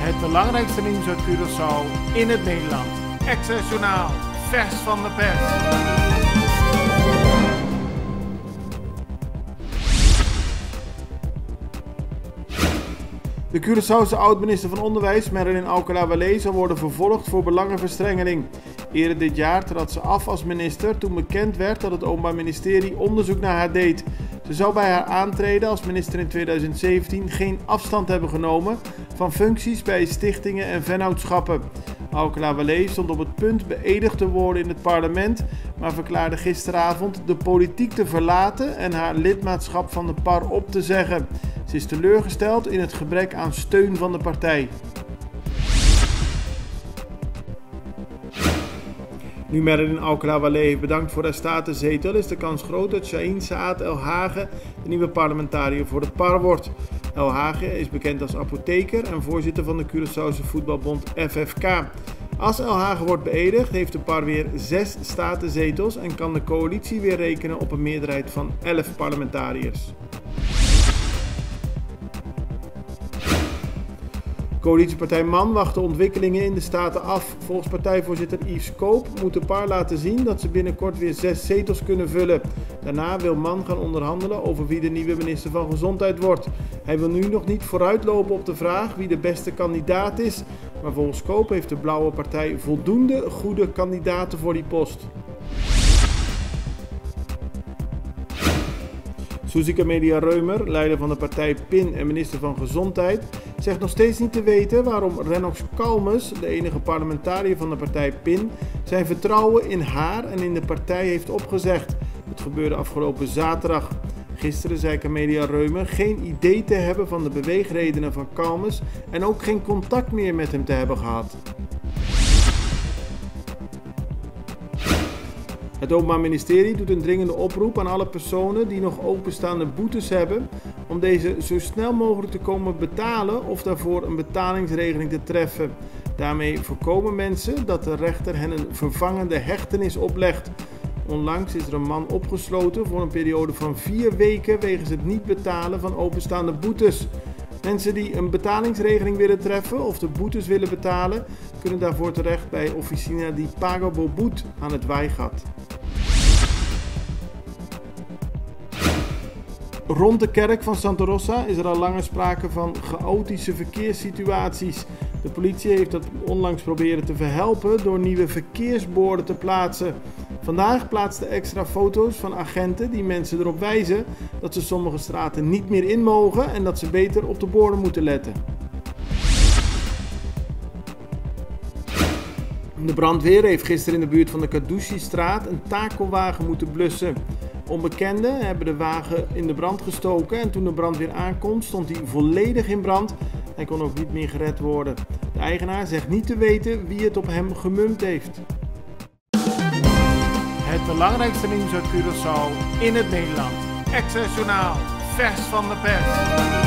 Het belangrijkste nieuws uit Curaçao in het Nederland. Access Journaal, vers van de pers. De Curaçaose oud-minister van Onderwijs, Merelin Alcala-Wallé, zal worden vervolgd voor belangenverstrengeling. Eerder dit jaar trad ze af als minister toen bekend werd dat het Openbaar Ministerie onderzoek naar haar deed. Ze zou bij haar aantreden als minister in 2017 geen afstand hebben genomen van functies bij stichtingen en vennootschappen. Alcala-Wallé stond op het punt beëdigd te worden in het parlement, maar verklaarde gisteravond de politiek te verlaten en haar lidmaatschap van de PAR op te zeggen. Ze is teleurgesteld in het gebrek aan steun van de partij. Nu Merelin Alcala-Wallé heeft bedankt voor haar statenzetel, is de kans groot dat Shaheen Saad El Hage de nieuwe parlementariër voor de PAR wordt. El Hage is bekend als apotheker en voorzitter van de Curaçaose voetbalbond FFK. Als El Hage wordt beëdigd, heeft de PAR weer 6 statenzetels en kan de coalitie weer rekenen op een meerderheid van 11 parlementariërs. Coalitiepartij MAN wacht de ontwikkelingen in de Staten af. Volgens partijvoorzitter Yves Koop moet de PAR laten zien dat ze binnenkort weer 6 zetels kunnen vullen. Daarna wil MAN gaan onderhandelen over wie de nieuwe minister van Gezondheid wordt. Hij wil nu nog niet vooruitlopen op de vraag wie de beste kandidaat is, maar volgens Koop heeft de Blauwe Partij voldoende goede kandidaten voor die post. Suzica Media Reumer, leider van de partij PIN en minister van Gezondheid, zegt nog steeds niet te weten waarom Rennox Kalmes, de enige parlementariër van de partij PIN, zijn vertrouwen in haar en in de partij heeft opgezegd. Het gebeurde afgelopen zaterdag. Gisteren zei Camelia Reumer geen idee te hebben van de beweegredenen van Kalmes en ook geen contact meer met hem te hebben gehad. Het Openbaar Ministerie doet een dringende oproep aan alle personen die nog openstaande boetes hebben om deze zo snel mogelijk te komen betalen of daarvoor een betalingsregeling te treffen. Daarmee voorkomen mensen dat de rechter hen een vervangende hechtenis oplegt. Onlangs is er een man opgesloten voor een periode van 4 weken wegens het niet betalen van openstaande boetes. Mensen die een betalingsregeling willen treffen of de boetes willen betalen, kunnen daarvoor terecht bij Officina di Pago Bobut aan het Weigat. Rond de kerk van Santa Rosa is er al langer sprake van chaotische verkeerssituaties. De politie heeft dat onlangs proberen te verhelpen door nieuwe verkeersborden te plaatsen. Vandaag plaatsten extra foto's van agenten die mensen erop wijzen dat ze sommige straten niet meer in mogen en dat ze beter op de borden moeten letten. De brandweer heeft gisteren in de buurt van de Kadouchi-straat een takelwagen moeten blussen. Onbekenden hebben de wagen in de brand gestoken en toen de brandweer aankomt stond hij volledig in brand. Hij kon ook niet meer gered worden. De eigenaar zegt niet te weten wie het op hem gemumd heeft. Het belangrijkste nieuws uit Curaçao in het Nederland. Access Journaal, vers van de pers.